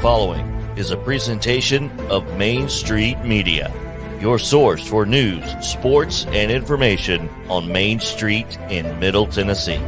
following is a presentation of Main Street Media, your source for news, sports, and information on Main Street in Middle Tennessee.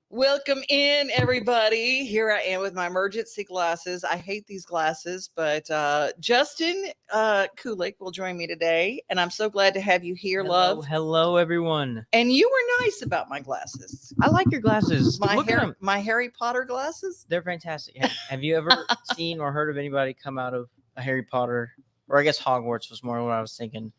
Welcome in, everybody. Here I am with my emergency glasses. I hate these glasses, but Justin Kulik will join me today, and I'm so glad to have you here, love. Hello, everyone. And you were nice about my glasses. I like your glasses. My Harry Potter glasses. They're fantastic. Have you ever seen or heard of anybody come out of a Harry Potter, or I guess Hogwarts was more what I was thinking.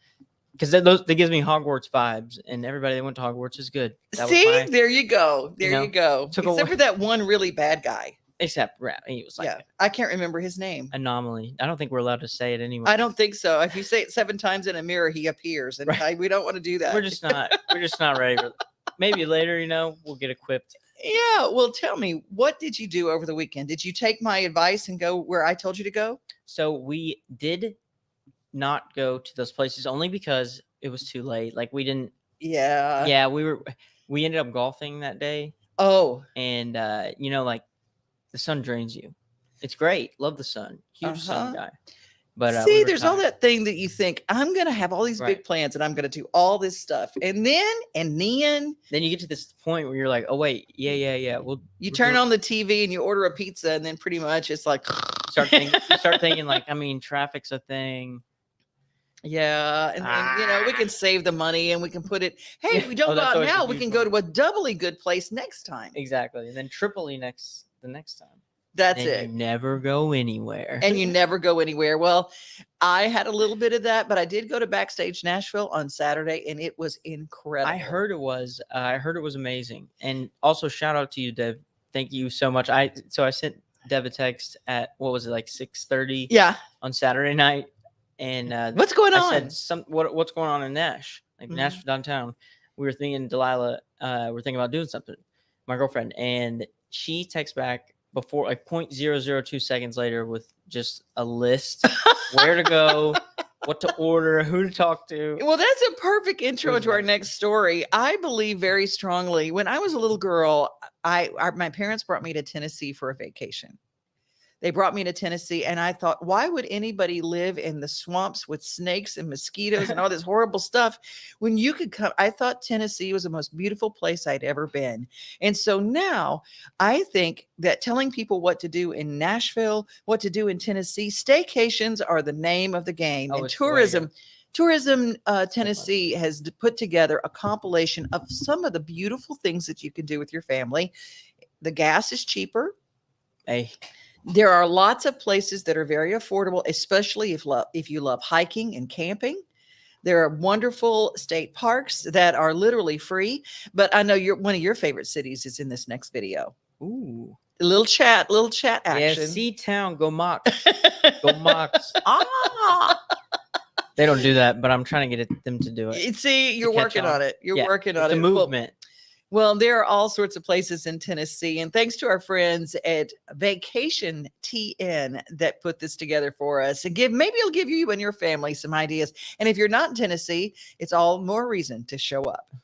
Because that gives me Hogwarts vibes, and everybody that went to Hogwarts is good. See, there you go. There you go. Except for that one really bad guy. Except, he was like, I can't remember his name. Anomaly. I don't think we're allowed to say it anyway. I don't think so. If you say it 7 times in a mirror, he appears, and we don't want to do that. We're just not ready. Maybe later, we'll get equipped. Yeah. Well, tell me, what did you do over the weekend? Did you take my advice and go where I told you to go? So we did not go to those places only because it was too late. Like we didn't. Yeah. We ended up golfing that day. Oh. And like the sun drains you. It's great. Love the sun. Huge sun guy. But see, there's all that thing that you think, I'm gonna have all these big plans and I'm gonna do all this stuff, and then you get to this point where you're like, oh wait, yeah. Well, you turn on the TV and you order a pizza, and then pretty much it's like you start thinking like, traffic's a thing. Yeah, and then, we can save the money and we can put it. Hey, if we don't go out now, we can go to a doubly good place next time. Exactly, and then triply the next time. That's it. You never go anywhere. And you never go anywhere. Well, I had a little bit of that, but I did go to Backstage Nashville on Saturday, and it was incredible. I heard it was amazing. And also shout out to you, Dev. Thank you so much. I sent Dev a text at 6:30. Yeah. On Saturday night. And what's going on? I said what's going on in Nashville downtown. We were thinking, Delilah, we're thinking about doing something. My girlfriend, and she texts back before 0.002 seconds later with just a list where to go, what to order, who to talk to. Well, that's a perfect intro to our next story. I believe very strongly. When I was a little girl, my parents brought me to Tennessee for a vacation. They brought me to Tennessee, and I thought, why would anybody live in the swamps with snakes and mosquitoes and all this horrible stuff when you could come? I thought Tennessee was the most beautiful place I'd ever been. And so now I think that telling people what to do in Nashville, what to do in Tennessee, StayCations are the name of the game. And tourism Tennessee has put together a compilation of some of the beautiful things that you can do with your family. The gas is cheaper. There are lots of places that are very affordable, especially if you love hiking and camping. There are wonderful state parks that are literally free. But I know one of your favorite cities is in this next video. Ooh. A little chat action. Yeah, C-Town, go Mocs. Go Mocs. They don't do that, but I'm trying to get them to do it. See, you're working on it. You're working on it. The movement. Well, there are all sorts of places in Tennessee, and thanks to our friends at Vacation TN that put this together for us, and maybe it'll give you and your family some ideas. And if you're not in Tennessee, it's all more reason to show up.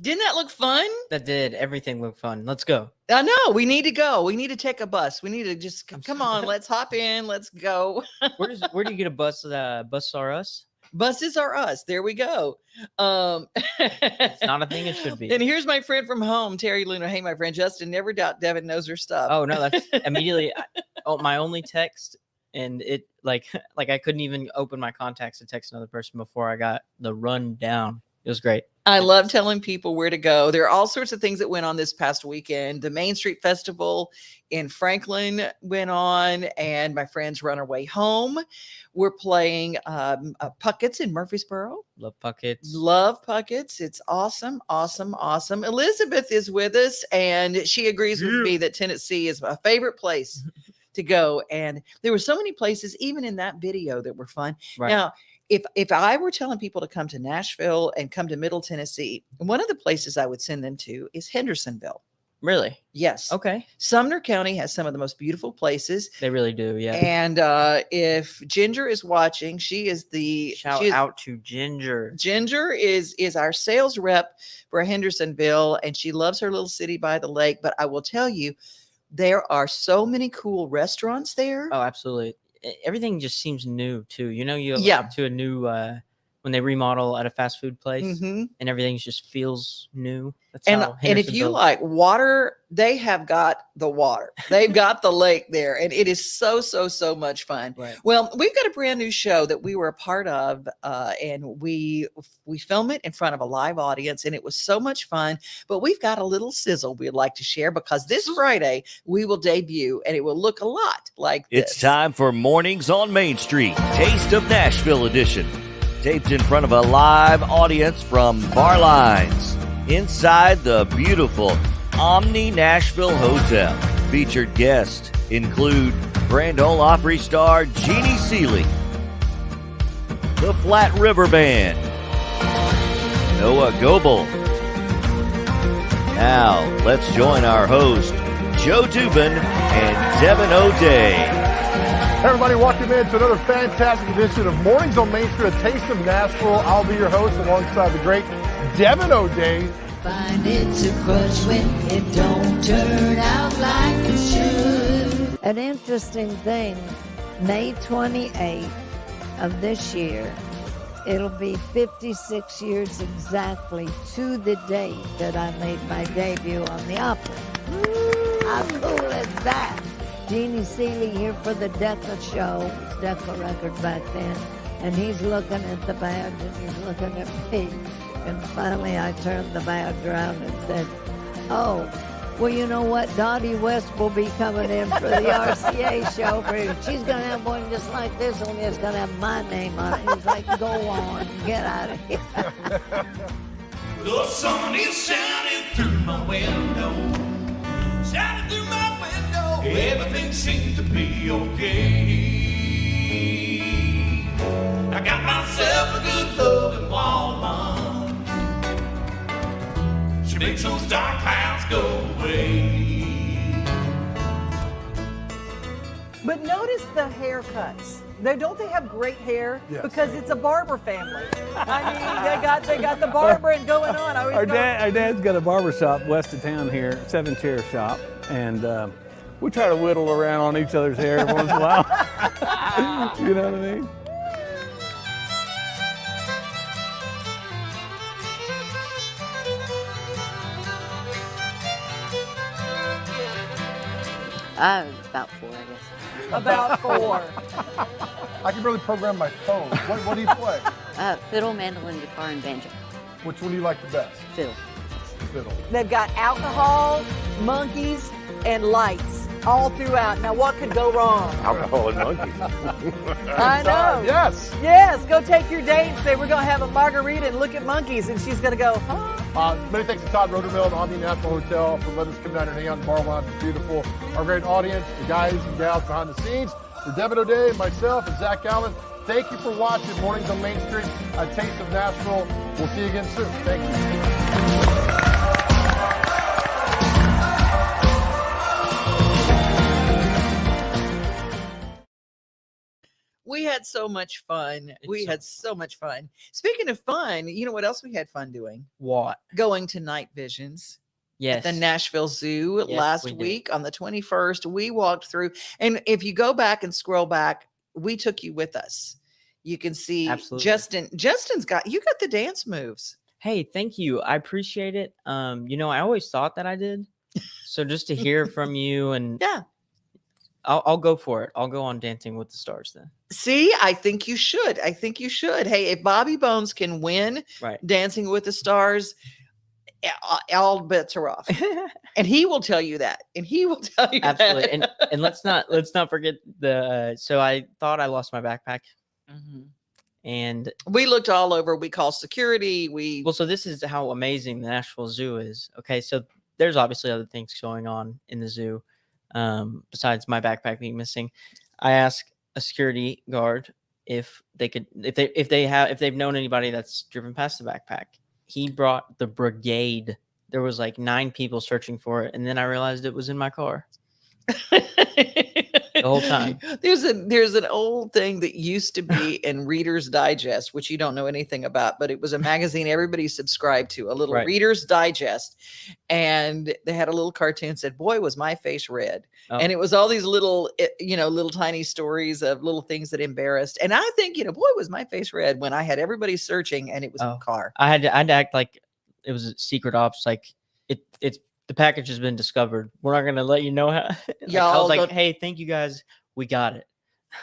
Didn't that look fun? That did. Everything looked fun. Let's go. I know. We need to go. We need to take a bus. We need to just come on. Let's hop in. Let's go. Where do you get a bus? Bus are us? Buses are us. There we go. It's not a thing it should be. And here's my friend from home, Terry Luna. Hey, my friend Justin. Never doubt Devin knows her stuff. Oh no, that's immediately my only text, and it like I couldn't even open my contacts to text another person before I got the rundown. It was great. I love telling people where to go. There are all sorts of things that went on this past weekend. The Main Street Festival in Franklin went on, and my friends Run Our Way Home. We're playing Puckett's in Murfreesboro. Love Puckett's. Love Puckett's. It's awesome, awesome, awesome. Elizabeth is with us, and she agrees with me that Tennessee is my favorite place to go. And there were so many places, even in that video, that were fun. Right. Now, if I were telling people to come to Nashville and come to Middle Tennessee, one of the places I would send them to is Hendersonville. Really? Yes. Okay. Sumner County has some of the most beautiful places. They really do. Yeah. And if Ginger is watching, she is the Shout out to Ginger. Ginger is our sales rep for Hendersonville, and she loves her little city by the lake. But I will tell you, there are so many cool restaurants there. Oh, absolutely. Everything just seems new too. You know, you Yeah. to a new when they remodel at a fast food place, Mhm. and everything just feels new. That's And how if you Hendersonville- like water, they have got the water. They've got the lake there, and it is so much fun. Right. Well, we've got a brand new show that we were a part of, and we film it in front of a live audience, and it was so much fun. But we've got a little sizzle we'd like to share, because this Friday we will debut, and it will look a lot like this. It's time for Mornings on Main Street, Taste of Nashville edition. Taped in front of a live audience from Bar Lines inside the beautiful Omni Nashville Hotel. Featured guests include Grand Ole Opry star Jeannie Seeley, the Flat River Band, Noah Goebel. Now, let's join our host, Joe Dubin and Devin O'Day. Hey everybody, welcome in to another fantastic edition of Mornings on Main Street, a taste of Nashville. I'll be your host alongside the great Devin O'Day. Find it's a crush when it don't turn out like it should. An interesting thing, May 28th of this year, it'll be 56 years exactly to the date that I made my debut on the opera. How cool is that? Jeannie Seeley here for the Decca show. It was Decca Records back then. And he's looking at the badge and he's looking at me. And finally I turned the badge around and said, oh, well, you know what? Dottie West will be coming in for the RCA show. She's going to have one just like this, only it's going to have my name on it. He's like, go on, get out of here. The sun is shining through my window. Shining through my window. Everything seems to be okay. I got myself a good loving woman. She makes those dark clouds go away. But notice the haircuts. Don't they have great hair? Yes. Because it's a barber family. I mean, they got the barbering going on. Our dad's got a barber shop west of town here, 7 Chair Shop, and we try to whittle around on each other's hair every once in a while. You know what I mean? About 4, I guess. About 4. I can barely program my phone. What do you play? Fiddle, mandolin, guitar, and banjo. Which one do you like the best? Fiddle. Fiddle. They've got alcohol, monkeys, and lights all throughout. Now, what could go wrong? Alcohol and monkeys. I know. Yes. Yes, go take your date and say, we're going to have a margarita and look at monkeys. And she's going to go, huh? Many thanks to Todd Roderville and Omni Nashville Hotel for letting us come down and hang out in the bar lounge. It's beautiful. Our great audience, the guys and gals behind the scenes. For Devin O'Day, myself, and Zach Allen, thank you for watching Mornings on Main Street, a taste of Nashville. We'll see you again soon. Thank you. We had had so much fun. We had so much fun. Speaking of fun, you know what else we had fun doing? What? Going to Night Visions. Yes. At the Nashville Zoo Yes, last we did. week on the 21st. We walked through, and if you go back and scroll back, we took you with us. You can see Absolutely. Justin's got the dance moves. Hey, thank you. I appreciate it. You know, I always thought that I did. So just to hear from you, and Yeah. I'll go for it. I'll go on Dancing with the Stars then. See, I think you should. Hey, if Bobby Bones can win Right. Dancing with the Stars, all bets are off. And he will tell you that. Absolutely. And let's not forget the so I thought I lost my backpack. And we looked all over. We called security. So this is how amazing the Nashville Zoo is. Okay, so there's obviously other things going on in the zoo besides my backpack being missing. I asked a security guard if they've known anybody that's driven past the backpack. He brought the brigade. There was like 9 people searching for it, and then I realized it was in my car. The whole time. There's an old thing that used to be in Reader's Digest, which you don't know anything about, but it was a magazine everybody subscribed to, a little Right. Reader's Digest, and they had a little cartoon that said, "Boy, was my face red." Oh. And it was all these little tiny stories of little things that embarrassed. And I think, boy, was my face red when I had everybody searching and it was in the car. I had to act like it was a secret ops, like it's the package has been discovered. We're not gonna let you know how. I was like, hey, thank you guys, we got it.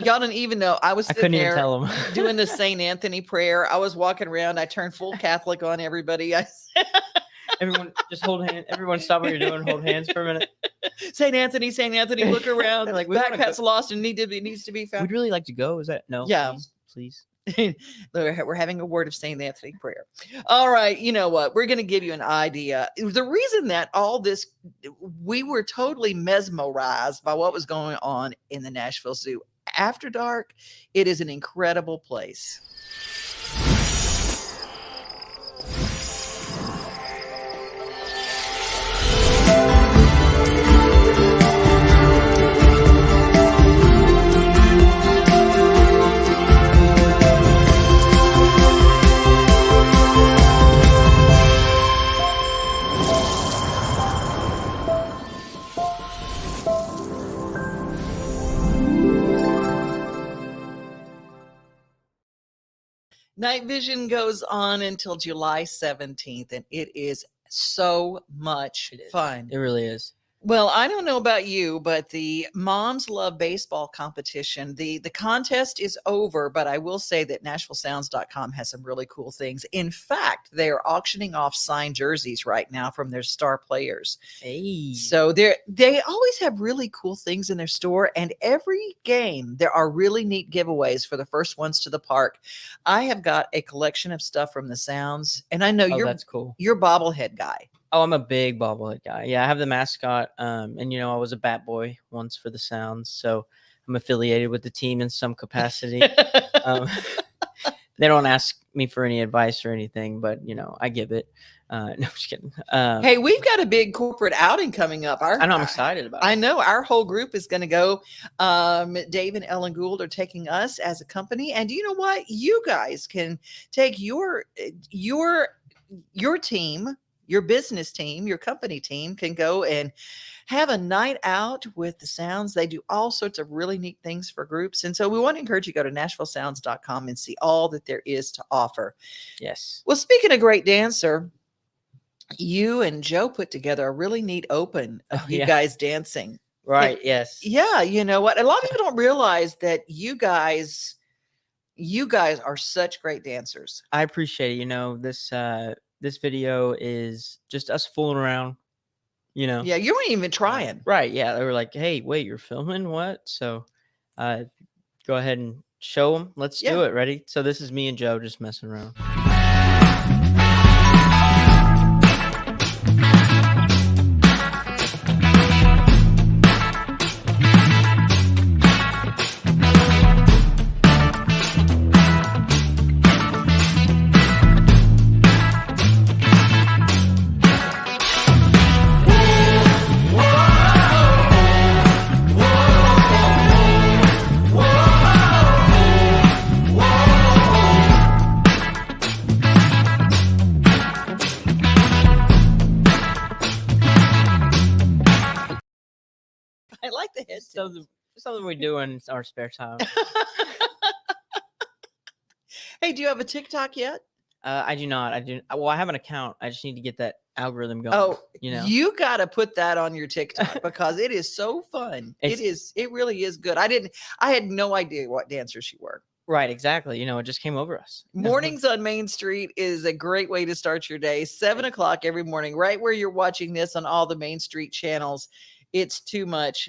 Y'all didn't even know. I was I sitting couldn't even there tell them. doing the St. Anthony prayer. I was walking around. I turned full Catholic on everybody. Everyone just hold hands. Everyone stop what you're doing. Hold hands for a minute. St. Anthony, look around. They're like, we wanna backpack's go. lost and needs to be found. We'd really like to go. Is that no? Yeah. Please. We're having a word of St. Anthony prayer. All right. You know what? We're going to give you an idea. The reason that all this, we were totally mesmerized by what was going on in the Nashville Zoo. After dark, it is an incredible place. Night Vision goes on until July 17th, and it is so much fun. It really is. Well, I don't know about you, but the Moms Love Baseball competition, the contest is over, but I will say that NashvilleSounds.com has some really cool things. In fact, they are auctioning off signed jerseys right now from their star players. Hey. So they always have really cool things in their store, and every game there are really neat giveaways for the first ones to the park. I have got a collection of stuff from the Sounds, and I know That's cool. you're bobblehead guy. Oh, I'm a big bobblehead guy. Yeah, I have the mascot. And I was a bat boy once for the Sounds, so I'm affiliated with the team in some capacity. They don't ask me for any advice or anything, but I give it. No, I'm just kidding. Hey, we've got a big corporate outing coming up. I know, I'm excited about it. I know our whole group is going to go. Dave and Ellen Gould are taking us as a company, and you know what? You guys can take your team. Your business team, your company team can go and have a night out with the Sounds. They do all sorts of really neat things for groups. And so we want to encourage you to go to NashvilleSounds.com and see all that there is to offer. Yes. Well, speaking of great dancer, you and Joe put together a really neat open of you guys dancing. Right. Yes. Yeah. You know what? A lot of people don't realize that you guys are such great dancers. I appreciate it. This video is just us fooling around, Yeah, you weren't even trying. Right. Yeah. They were like, hey, wait, you're filming? What? So go ahead and show them. Let's do it. Ready? So this is me and Joe just messing around. Something we do in our spare time. Hey, do you have a TikTok yet? I do not. Well, I have an account. I just need to get that algorithm going. Oh, you got to put that on your TikTok because it is so fun. It really is good. I had no idea what dancers you were. Right, exactly. It just came over us. Mornings on Main Street is a great way to start your day. 7:00 every morning, right where you're watching this on all the Main Street channels. It's too much.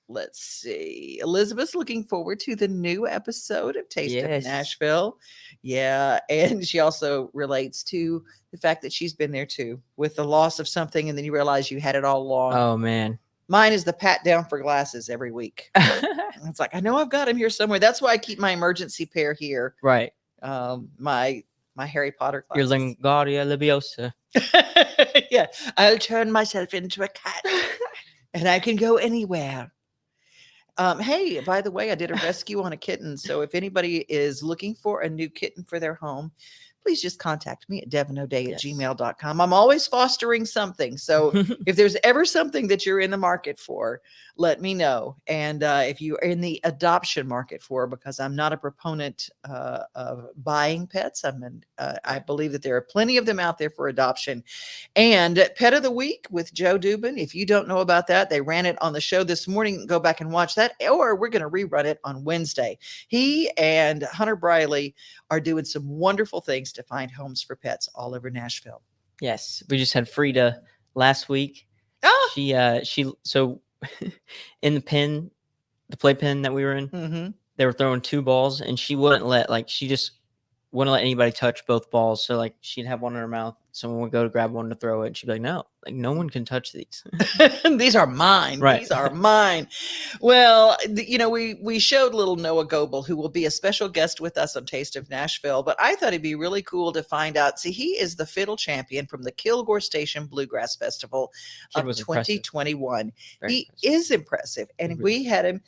Let's see. Elizabeth's looking forward to the new episode of Taste of Nashville. Yeah. And she also relates to the fact that she's been there too with the loss of something. And then you realize you had it all along. Oh, man. Mine is the pat down for glasses every week. It's like, I know I've got him here somewhere. That's why I keep my emergency pair here. Right. My Harry Potter glasses. Your Lingardia Leviosa. Yeah. I'll turn myself into a cat and I can go anywhere. Hey, by the way, I did a rescue on a kitten. So if anybody is looking for a new kitten for their home, please just contact me at devinoday@gmail.com. I'm always fostering something. So if there's ever something that you're in the market for, let me know. And if you are in the adoption market for, because I'm not a proponent of buying pets. I believe that there are plenty of them out there for adoption. And Pet of the Week with Joe Dubin. If you don't know about that, they ran it on the show this morning. Go back and watch that, or we're going to rerun it on Wednesday. He and Hunter Briley are doing some wonderful things to find homes for pets all over Nashville. Yes. We just had Frida last week. She so in the playpen that we were in, they were throwing 2 balls and she wouldn't let anybody touch both balls. So she'd have one in her mouth. Someone would go to grab one to throw it. And she'd be like, no, no one can touch these. These are mine. Right. These are mine. Well, we showed little Noah Goebel, who will be a special guest with us on Taste of Nashville. But I thought it'd be really cool to find out. See, he is the fiddle champion from the Kilgore Station Bluegrass Festival of 2021. He is impressive. And we had him.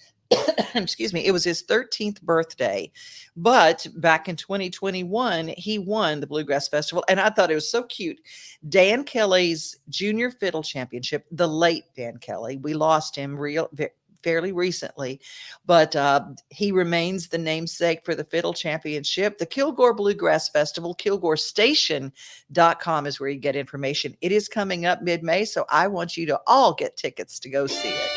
Excuse me, it was his 13th birthday, but back in 2021 he won the Bluegrass Festival, and I thought it was so cute. Dan Kelly's Junior Fiddle Championship, the late Dan Kelly, we lost him fairly recently, but he remains the namesake for the Fiddle Championship. The Kilgore Bluegrass Festival, KilgoreStation.com is where you get information. It is coming up mid-May, so I want you to all get tickets to go see it.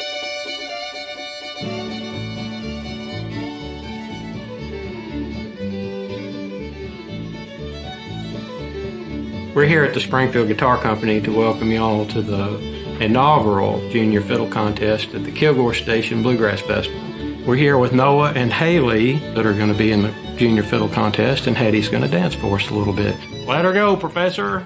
We're here at the Springfield Guitar Company to welcome you all to the inaugural Junior Fiddle Contest at the Kilgore Station Bluegrass Festival. We're here with Noah and Haley that are going to be in the Junior Fiddle Contest, and Hattie's going to dance for us a little bit. Let her go, Professor!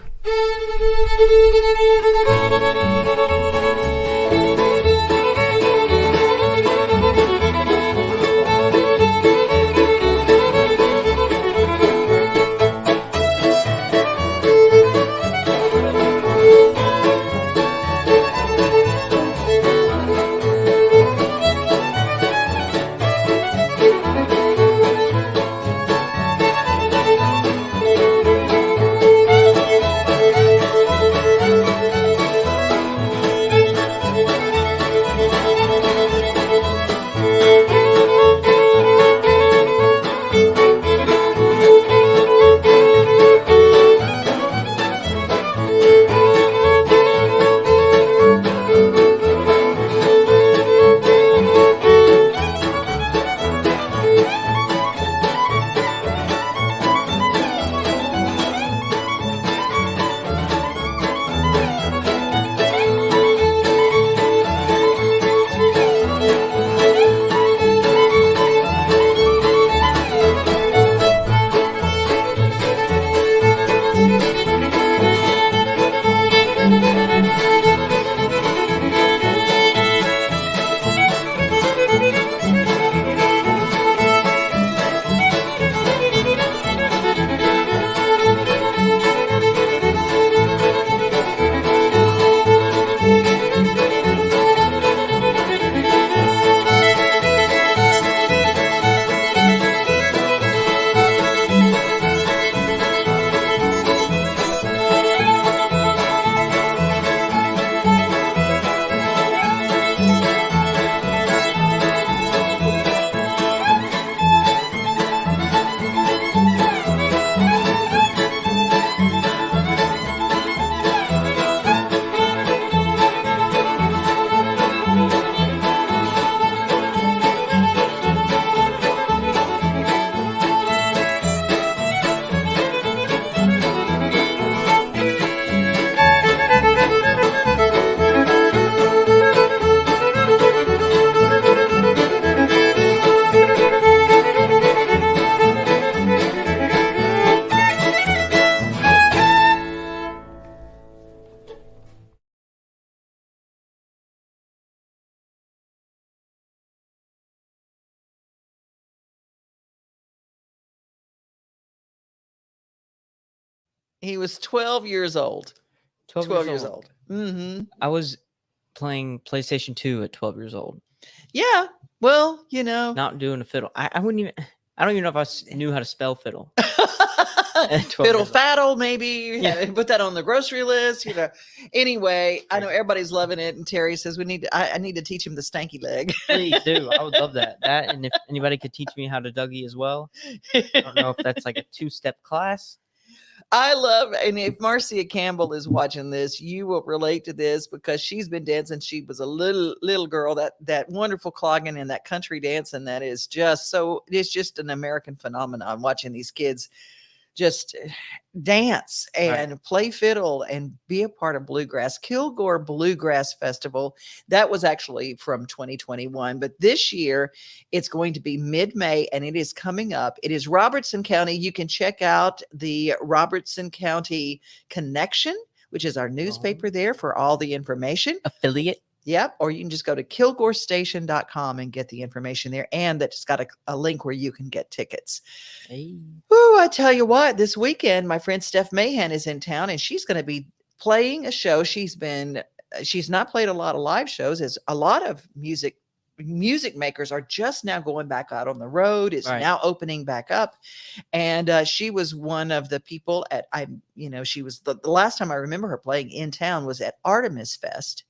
He was 12 years old. 12 years old. Mm-hmm. I was playing PlayStation 2 at 12 years old. Yeah. Well, you know. Not doing a fiddle. I don't even know if I knew how to spell fiddle. Fiddle faddle, maybe. Yeah. Put that on the grocery list. You know. Anyway, I know everybody's loving it, and Terry says I need to teach him the stanky leg. Please do. I would love that. And if anybody could teach me how to Dougie as well. I don't know if that's like a 2-step class. I love, and if Marcia Campbell is watching this, you will relate to this because she's been dancing. She was a little girl, that wonderful clogging and that country dancing that is just so, it's just an American phenomenon watching these kids just dance and play fiddle and be a part of bluegrass. Kilgore Bluegrass Festival, that was actually from 2021, but this year it's going to be mid-May and it is coming up. It is Robertson County. You can check out the Robertson County Connection, which is our newspaper there for all the information. Affiliate. Yep. Or you can just go to kilgorestation.com and get the information there. And that's got a link where you can get tickets. Hey. Ooh, I tell you what, this weekend, my friend Steph Mahan is in town and she's going to be playing a show. She's not played a lot of live shows, as a lot of music makers are just now going back out on the road. It's now opening back up. And she was one of the people she was the last time I remember her playing in town was at Artemis Fest.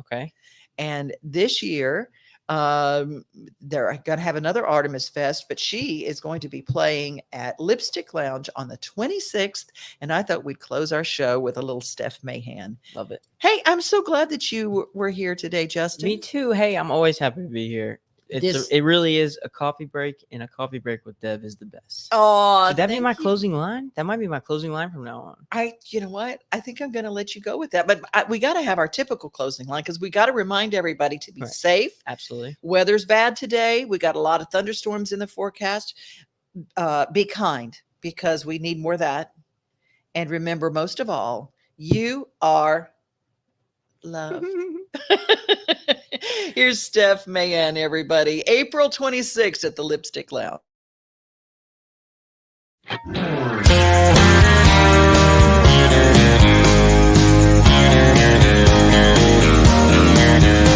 Okay. And this year, they're going to have another Artemis Fest, but she is going to be playing at Lipstick Lounge on the 26th. And I thought we'd close our show with a little Steph Mahan. Love it. Hey, I'm so glad that you were here today, Justin. Me too. Hey, I'm always happy to be here. It really is a coffee break, and a coffee break with Dev is the best. Oh, should that be my closing line? That might be my closing line from now on. You know what? I think I'm going to let you go with that, but we got to have our typical closing line because we got to remind everybody to be safe. Absolutely. Weather's bad today. We got a lot of thunderstorms in the forecast. Be kind because we need more of that. And remember, most of all, you are loved. Here's Steph Mahan, everybody. April 26th at the Lipstick Lounge.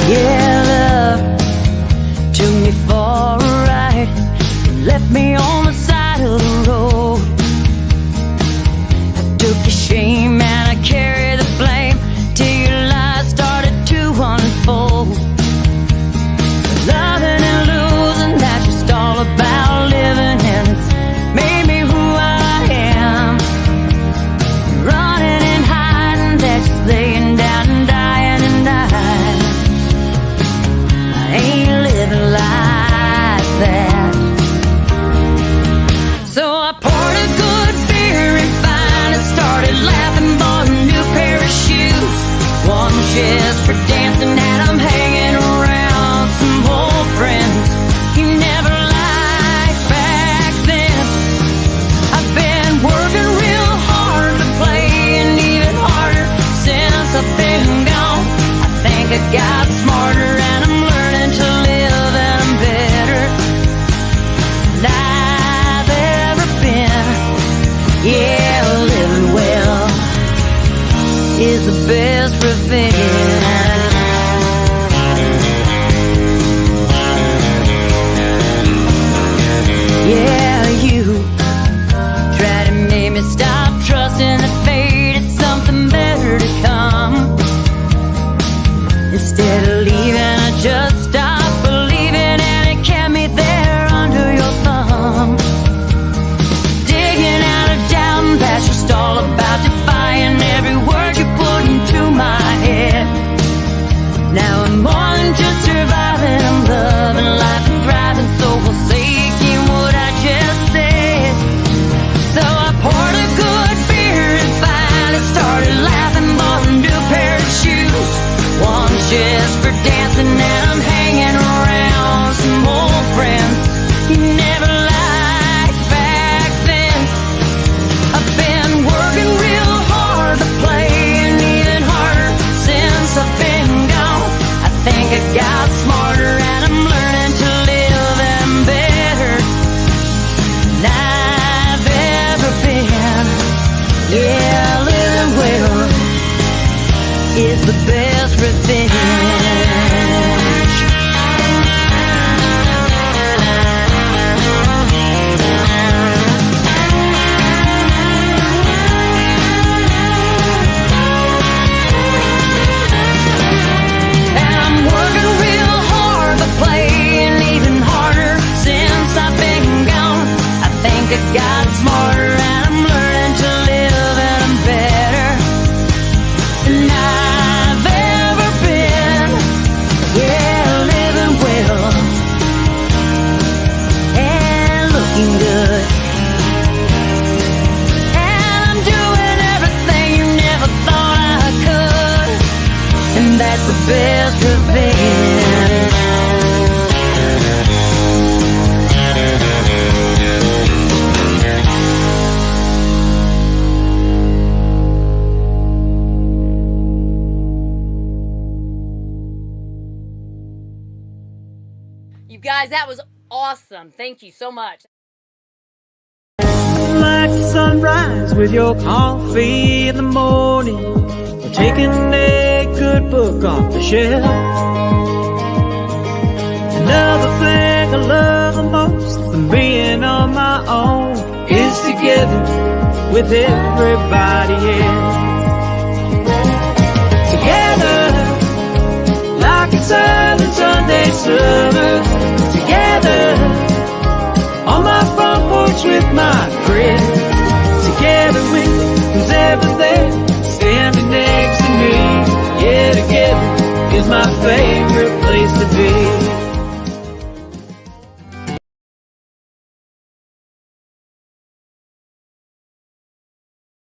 Yeah, love took me for a ride, left me on the side of the road. I took the shame and I carried the blame till your lies started to unfold. Loving and losing, that's just all about living, and it's made me who I am. Running and hiding, that's just laying down and dying and dying. I ain't living like that. So I poured a good beer and finally started laughing, bought a new pair of shoes, one just for dancing, and I'm hanging around some old friends you never liked back then. I've been working real hard to play, and even harder since I've been gone. I think I got smarter and I'm learning to live, and I'm better than I've ever been. Yeah, living well is the best revenge. Yeah, you try to make me stop trusting the fate, it's something better to come. Instead of leaving, I just stopped believing, and it kept me there under your thumb. Digging out of doubt, and that's just all about defying every word you put into my head. Now I'm more than just surviving, I'm loving life and thriving, so forsaking what I just said. So I poured a good beer and finally started laughing, bought a new pair of shoes, one just for dancing, and I'm hanging around some old friends you never liked back then. I've been working real hard to play, and even harder since I've been gone. smarter and I'm learning to live and I'm better than I've ever been. Yeah, living well and looking good. And I'm doing everything you never thought I could. And that's the best revenge. You guys, that was awesome. Thank you so much. Like the sunrise with your coffee in the morning, or taking a good book off the shelf. Another thing I love the most than being on my own is together with everybody else. Together, like it's silent Sunday summer. Together, on my front porch with my friends.